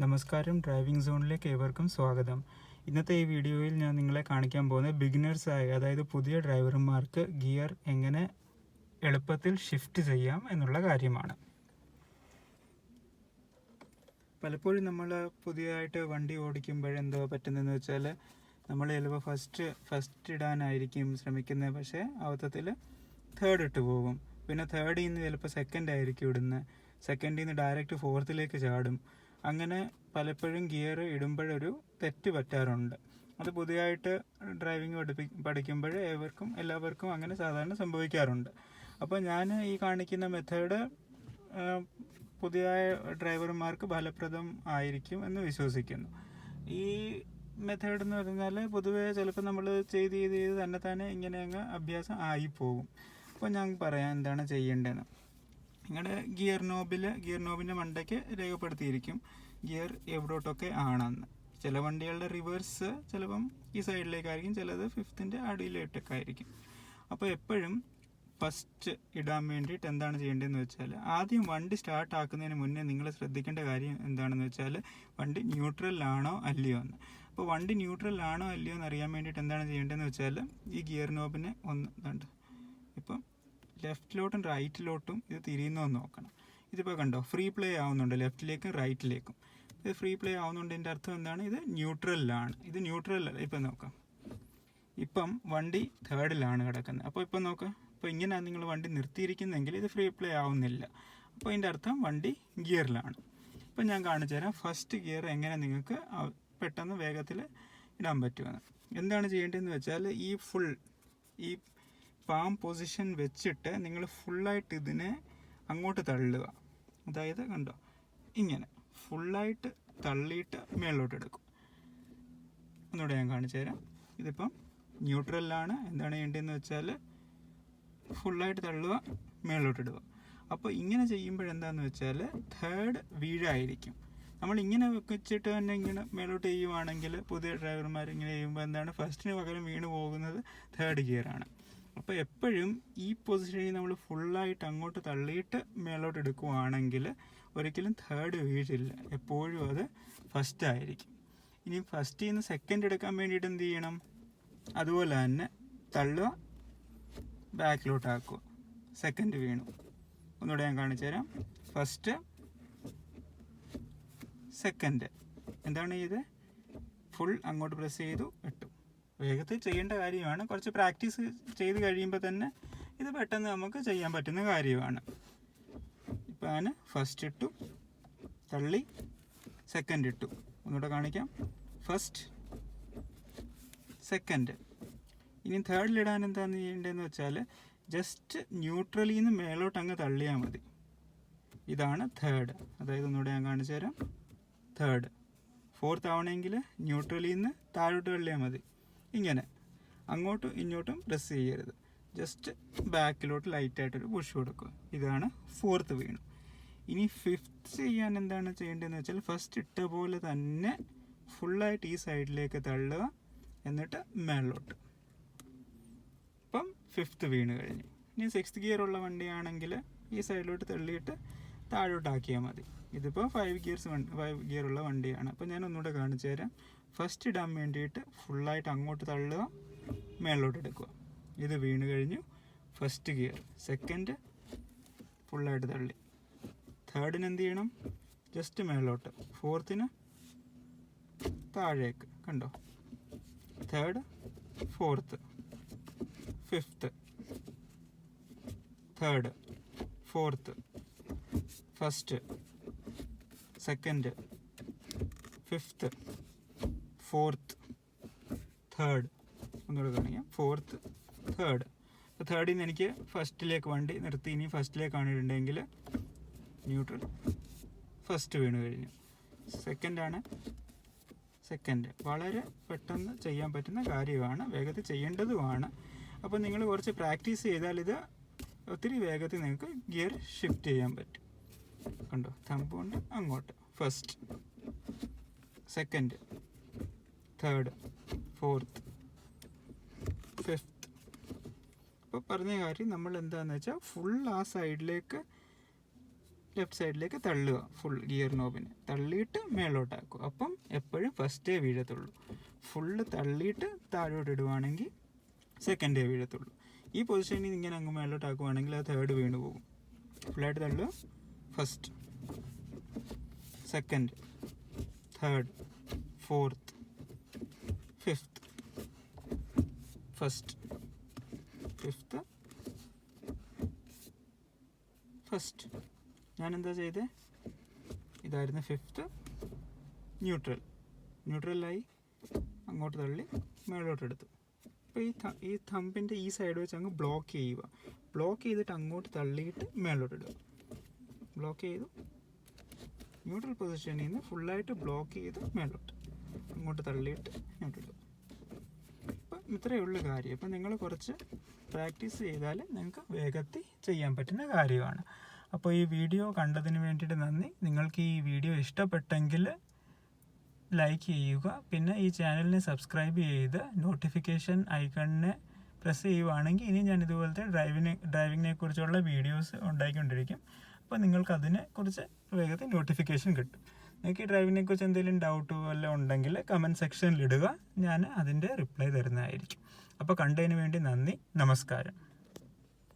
നമസ്കാരം, ഡ്രൈവിംഗ് സോണിലേക്ക് ഏവർക്കും സ്വാഗതം. ഇന്നത്തെ ഈ വീഡിയോയിൽ ഞാൻ നിങ്ങളെ കാണിക്കാൻ പോകുന്നത് ബിഗിനേഴ്സായ, അതായത് പുതിയ ഡ്രൈവർമാർക്ക് ഗിയർ എങ്ങനെ എളുപ്പത്തിൽ ഷിഫ്റ്റ് ചെയ്യാം എന്നുള്ള കാര്യമാണ്. പലപ്പോഴും നമ്മൾ പുതിയതായിട്ട് വണ്ടി ഓടിക്കുമ്പോഴെന്തോ പറ്റുന്നതെന്ന് വെച്ചാൽ നമ്മൾ ചിലപ്പോൾ ഫസ്റ്റ് ഇടാനായിരിക്കും ശ്രമിക്കുന്നത്, പക്ഷേ അബദ്ധത്തിൽ തേർഡ് ഇട്ട് പോകും. പിന്നെ തേർഡിൽ നിന്ന് ചിലപ്പോൾ സെക്കൻഡ് ആയിരിക്കും ഇടുന്നത്, സെക്കൻഡിൽ നിന്ന് ഡയറക്റ്റ് ഫോർത്തിലേക്ക് ചാടും. അങ്ങനെ പലപ്പോഴും ഗിയർ ഇടുമ്പോഴൊരു തെറ്റ് പറ്റാറുണ്ട്. അത് പുതിയതായിട്ട് ഡ്രൈവിംഗ് പഠിക്കുമ്പോൾ എല്ലാവർക്കും അങ്ങനെ സാധാരണ സംഭവിക്കാറുണ്ട്. അപ്പോൾ ഞാൻ ഈ കാണിക്കുന്ന മെത്തേഡ് പുതിയ ഡ്രൈവർമാർക്ക് ഫലപ്രദം ആയിരിക്കും എന്ന് വിശ്വസിക്കുന്നു. ഈ മെത്തേഡ് എന്ന് പറഞ്ഞാൽ പൊതുവേ ചിലപ്പോൾ നമ്മൾ ചെയ്ത് തന്നെ ഇങ്ങനെ അങ്ങ് അഭ്യാസം ആയിപ്പോകും. അപ്പോൾ ഞാൻ പറയാം എന്താണ് ചെയ്യേണ്ടതെന്ന്. നിങ്ങളുടെ ഗിയർ നോബിൻ്റെ മണ്ടയ്ക്ക് രേഖപ്പെടുത്തിയിരിക്കും ഗിയർ എവിടോട്ടൊക്കെ ആണെന്ന്. ചില വണ്ടികളുടെ റിവേഴ്സ് ചിലപ്പം ഈ സൈഡിലേക്കായിരിക്കും, ചിലത് ഫിഫ്ത്തിൻ്റെ അടിയിലോട്ടൊക്കെ ആയിരിക്കും. അപ്പോൾ എപ്പോഴും ഫസ്റ്റ് ഇടാൻ വേണ്ടിയിട്ട് എന്താണ് ചെയ്യേണ്ടതെന്ന് വെച്ചാൽ, ആദ്യം വണ്ടി സ്റ്റാർട്ട് ആക്കുന്നതിന് മുന്നേ നിങ്ങൾ ശ്രദ്ധിക്കേണ്ട കാര്യം എന്താണെന്ന് വെച്ചാൽ, വണ്ടി ന്യൂട്രലാണോ അല്ലയോ എന്ന്. അപ്പോൾ വണ്ടി ന്യൂട്രലാണോ അല്ലയോ എന്ന് അറിയാൻ വേണ്ടിയിട്ട് എന്താണ് ചെയ്യേണ്ടതെന്ന് വെച്ചാൽ, ഈ ഗിയർ നോബിനെ ഇപ്പം ലെഫ്റ്റിലോട്ടും റൈറ്റിലോട്ടും ഇത് തിരിയുന്നതെന്ന് നോക്കണം. ഇതിപ്പോൾ കണ്ടോ, ഫ്രീ പ്ലേ ആവുന്നുണ്ട് ലെഫ്റ്റിലേക്കും റൈറ്റിലേക്കും. ഇത് ഫ്രീ പ്ലേ ആവുന്നുണ്ട്, എൻ്റെ അർത്ഥം എന്താണ്, ഇത് ന്യൂട്രലിലാണ്. ഇത് ന്യൂട്രലല്ല. ഇപ്പം നോക്കാം, ഇപ്പം വണ്ടി തേർഡിലാണ് കിടക്കുന്നത്. അപ്പോൾ ഇപ്പം നോക്കാം, ഇപ്പോൾ ഇങ്ങനെയാണ് നിങ്ങൾ വണ്ടി നിർത്തിയിരിക്കുന്നതെങ്കിൽ ഇത് ഫ്രീ പ്ലേ ആവുന്നില്ല. അപ്പോൾ ഇതിൻ്റെ അർത്ഥം വണ്ടി ഗിയറിലാണ്. ഇപ്പം ഞാൻ കാണിച്ചു തരാം ഫസ്റ്റ് ഗിയർ എങ്ങനെ നിങ്ങൾക്ക് പെട്ടെന്ന് വേഗത്തിൽ ഇടാൻ പറ്റുമെന്ന്. എന്താണ് ചെയ്യേണ്ടതെന്ന് വെച്ചാൽ, ഈ പാം പൊസിഷൻ വെച്ചിട്ട് നിങ്ങൾ ഫുള്ളായിട്ട് ഇതിനെ അങ്ങോട്ട് തള്ളുക. അതായത് കണ്ടോ, ഇങ്ങനെ ഫുള്ളായിട്ട് തള്ളിയിട്ട് മേളിലോട്ട് എടുക്കും. ഒന്നുകൂടെ ഞാൻ കാണിച്ചു തരാം. ഇതിപ്പം ന്യൂട്രലിലാണ്. എന്താണ് ചെയ്യേണ്ടതെന്ന് വെച്ചാൽ, ഫുള്ളായിട്ട് തള്ളുക, മേളിലോട്ട് ഇടുക. അപ്പോൾ ഇങ്ങനെ ചെയ്യുമ്പോഴെന്താണെന്ന് വെച്ചാൽ തേർഡ് വീഴായിരിക്കും. നമ്മൾ ഇങ്ങനെ വെച്ചിട്ട് തന്നെ ഇങ്ങനെ മേലോട്ട് ചെയ്യുവാണെങ്കിൽ, പുതിയ ഡ്രൈവർമാർ ഇങ്ങനെ ചെയ്യുമ്പോൾ എന്താണ്, ഫസ്റ്റിന് പകരം വീണ് പോകുന്നത് തേർഡ് ഗിയറാണ്. അപ്പോൾ എപ്പോഴും ഈ പൊസിഷനിൽ നമ്മൾ ഫുള്ളായിട്ട് അങ്ങോട്ട് തള്ളിയിട്ട് മേലോട്ട് എടുക്കുവാണെങ്കിൽ ഒരിക്കലും തേർഡ് വീഴില്ല, എപ്പോഴും അത് ഫസ്റ്റ് ആയിരിക്കും. ഇനി ഫസ്റ്റിൽ നിന്ന് സെക്കൻഡ് എടുക്കാൻ വേണ്ടിയിട്ട് എന്ത് ചെയ്യണം, അതുപോലെ തന്നെ തള്ളുക, ബാക്കിലോട്ടാക്കുക, സെക്കൻഡ് വീണു. ഒന്നുകൂടെ ഞാൻ കാണിച്ചു തരാം. ഫസ്റ്റ്, സെക്കൻഡ്, എന്താണ് ഇത്, ഫുൾ അങ്ങോട്ട് പ്രസ് ചെയ്തു, ഇട്ടു. വേഗത്തിൽ ചെയ്യേണ്ട കാര്യമാണ്. കുറച്ച് പ്രാക്ടീസ് ചെയ്ത് കഴിയുമ്പോൾ തന്നെ ഇത് പെട്ടെന്ന് നമുക്ക് ചെയ്യാൻ പറ്റുന്ന കാര്യമാണ്. ഇപ്പം ഞാൻ ഫസ്റ്റ് ഇട്ടു, തള്ളി, സെക്കൻഡ് ഇട്ടു. ഒന്നുകൂടെ കാണിക്കാം. First, second. ഇനി തേർഡിലിടാൻ എന്താണ് ചെയ്യേണ്ടതെന്ന് വെച്ചാൽ, ജസ്റ്റ് ന്യൂട്രലിൽ നിന്ന് മേലോട്ട് അങ്ങ് തള്ളിയാൽ മതി. ഇതാണ് തേർഡ്. അതായത് ഒന്നുകൂടെ ഞാൻ കാണിച്ചു തരാം. തേർഡ്. ഫോർത്ത് ആവണമെങ്കിൽ ന്യൂട്രലിൽ നിന്ന് താഴോട്ട് തള്ളിയാൽ മതി. ഇങ്ങനെ അങ്ങോട്ടും ഇങ്ങോട്ടും പ്രസ് ചെയ്യരുത്, ജസ്റ്റ് ബാക്കിലോട്ട് ലൈറ്റായിട്ടൊരു പുഷ് കൊടുക്കുക. ഇതാണ് ഫോർത്ത് വീണു. ഇനി ഫിഫ്ത്ത് ചെയ്യാൻ എന്താണ് ചെയ്യേണ്ടതെന്ന് വെച്ചാൽ, ഫസ്റ്റ് ഇട്ട പോലെ തന്നെ ഫുള്ളായിട്ട് ഈ സൈഡിലേക്ക് തള്ളുക, എന്നിട്ട് മേളിലോട്ട്. ഇപ്പം ഫിഫ്ത്ത് വീണ് കഴിഞ്ഞു. ഇനി സിക്സ്ത് ഗിയർ ഉള്ള വണ്ടിയാണെങ്കിൽ ഈ സൈഡിലോട്ട് തള്ളിയിട്ട് താഴോട്ടാക്കിയാൽ മതി. ഇതിപ്പോൾ 5 ഗിയർ ഉള്ള വണ്ടിയാണ്. അപ്പോൾ ഞാൻ ഒന്നുകൂടെ കാണിച്ചു തരാം. ഫസ്റ്റ് ഇടാൻ വേണ്ടിയിട്ട് ഫുള്ളായിട്ട് അങ്ങോട്ട് തള്ളുക, മേളിലോട്ട് എടുക്കുക. ഇത് വീണ് കഴിഞ്ഞു, ഫസ്റ്റ് ഗിയർ. സെക്കൻഡ് ഫുള്ളായിട്ട് തള്ളി. തേർഡിന് എന്ത് ചെയ്യണം, ജസ്റ്റ് മേളിലോട്ട്. ഫോർത്തിന് താഴേക്ക്, കണ്ടോ, third, fourth, fifth, third, fourth, first, second, fifth, fourth, third. ഒന്നുകൂടെ കാണിക്കാം. Fourth, third. അപ്പോൾ തേർഡിൽ നിന്ന് എനിക്ക് ഫസ്റ്റിലേക്ക് വണ്ടി നിർത്തി, ഇനി ഫസ്റ്റിലേക്കാണ് ഇടേണ്ടതെങ്കിൽ ന്യൂട്രൽ, ഫസ്റ്റ് വീണ് കഴിഞ്ഞു. സെക്കൻഡാണ്, സെക്കൻഡ്. വളരെ പെട്ടെന്ന് ചെയ്യാൻ പറ്റുന്ന കാര്യമാണ്, വേഗത്തിൽ ചെയ്യേണ്ടതുമാണ്. അപ്പോൾ നിങ്ങൾ കുറച്ച് പ്രാക്ടീസ് ചെയ്താൽ ഇത് ഒത്തിരി വേഗത്തിൽ നിങ്ങൾക്ക് ഗിയർ ഷിഫ്റ്റ് ചെയ്യാൻ പറ്റും. കണ്ടോ, തമ്പ് കൊണ്ട് അങ്ങോട്ട്. First, second, third, fourth, fifth. അപ്പോൾ പറഞ്ഞ കാര്യം നമ്മൾ എന്താണെന്ന് വെച്ചാൽ, ഫുൾ ആ സൈഡിലേക്ക് ലെഫ്റ്റ് സൈഡിലേക്ക് തള്ളുക. ഫുൾ ഗിയർ നോബിനെ തള്ളിയിട്ട് മേലോട്ടാക്കുക. അപ്പം എപ്പോഴും ഫസ്റ്റേ വീഴത്തുള്ളൂ. ഫുള്ള് തള്ളിയിട്ട് താഴോട്ട് ഇടുവാണെങ്കിൽ സെക്കൻഡേ വീഴത്തുള്ളൂ. ഈ പൊസിഷനിൽ ഇങ്ങനെ അങ്ങ് മേലോട്ടാക്കുവാണെങ്കിൽ അത് തേർഡ് വീണ് പോകും. ഫുള്ളായിട്ട് തള്ളുക. First, second, third, fourth, fifth, first, fifth, first. ഞാനെന്താ ചെയ്തേ? ഇതായിരുന്നു ഫിഫ്ത്ത്. ന്യൂട്രലായി അങ്ങോട്ട് തള്ളി മേളോട്ടെടുത്തു. അപ്പോൾ ഈ തമ്പിൻ്റെ ഈ സൈഡ് വെച്ച് അങ്ങ് ബ്ലോക്ക് ചെയ്യുക. ബ്ലോക്ക് ചെയ്തിട്ട് അങ്ങോട്ട് തള്ളിയിട്ട് മേളോട്ടിടുക. ബ്ലോക്ക് ചെയ്തു ന്യൂട്രൽ പൊസിഷനിൽ നിന്ന് ഫുള്ളായിട്ട് ബ്ലോക്ക് ചെയ്ത് മേളോട്ട് അങ്ങോട്ട് തള്ളിയിട്ട് ഇങ്ങോട്ടിടുക. അപ്പം ഇത്രയേ ഉള്ളൂ കാര്യം. അപ്പം നിങ്ങൾ കുറച്ച് പ്രാക്ടീസ് ചെയ്താൽ നിങ്ങൾക്ക് വേഗത്തിൽ ചെയ്യാൻ പറ്റുന്ന കാര്യമാണ്. അപ്പോൾ ഈ വീഡിയോ കണ്ടതിന് വേണ്ടിയിട്ട് നന്ദി. നിങ്ങൾക്ക് ഈ വീഡിയോ ഇഷ്ടപ്പെട്ടെങ്കിൽ ലൈക്ക് ചെയ്യുക. പിന്നെ ഈ ചാനലിനെ സബ്സ്ക്രൈബ് ചെയ്ത് നോട്ടിഫിക്കേഷൻ ഐക്കണിനെ പ്രസ് ചെയ്യുവാണെങ്കിൽ ഇനി ഞാൻ ഇതുപോലത്തെ ഡ്രൈവിങ്ങിനെ കുറിച്ചുള്ള വീഡിയോസ് ഉണ്ടാക്കിക്കൊണ്ടിരിക്കും. അപ്പോൾ നിങ്ങൾക്ക് അതിനെക്കുറിച്ച് വേഗത്തിൽ നോട്ടിഫിക്കേഷൻ കിട്ടും. നിങ്ങൾക്ക് ഈ ഡ്രൈവിങ്ങിനെ കുറിച്ച് എന്തെങ്കിലും ഡൗട്ട് വല്ലതും ഉണ്ടെങ്കിൽ കമൻറ്റ് സെക്ഷനിൽ ഇടുക. ഞാൻ അതിൻ്റെ റിപ്ലൈ തരുന്നതായിരിക്കും. അപ്പോൾ കണ്ടതിന് വേണ്ടി നന്ദി. നമസ്കാരം.